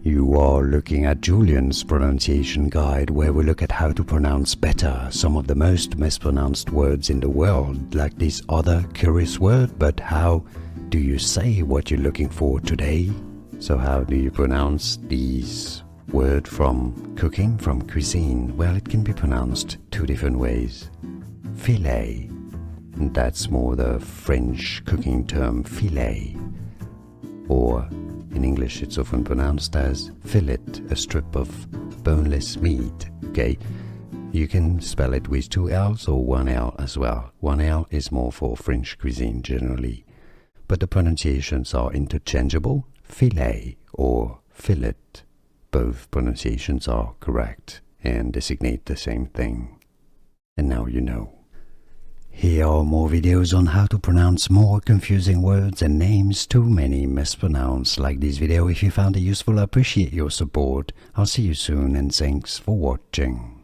You are looking at Julien's pronunciation guide, where we look at how to pronounce better some of the most mispronounced words in the world, like this other curious word. But how do you say what you're looking for today? So how do you pronounce these word from cooking, from cuisine? Well, it can be pronounced two different ways. Filet, and that's more the French cooking term filet, or in English it's often pronounced as fillet, a strip of boneless meat. Okay, you can spell it with two L's or one L as well. One L is more for French cuisine generally, but the pronunciations are interchangeable. Filet or fillet, both pronunciations are correct and designate the same thing. And now you know. Here are more videos on how to pronounce more confusing words and names too many mispronounced. Like this video if you found it useful. I appreciate your support. I'll see you soon and thanks for watching.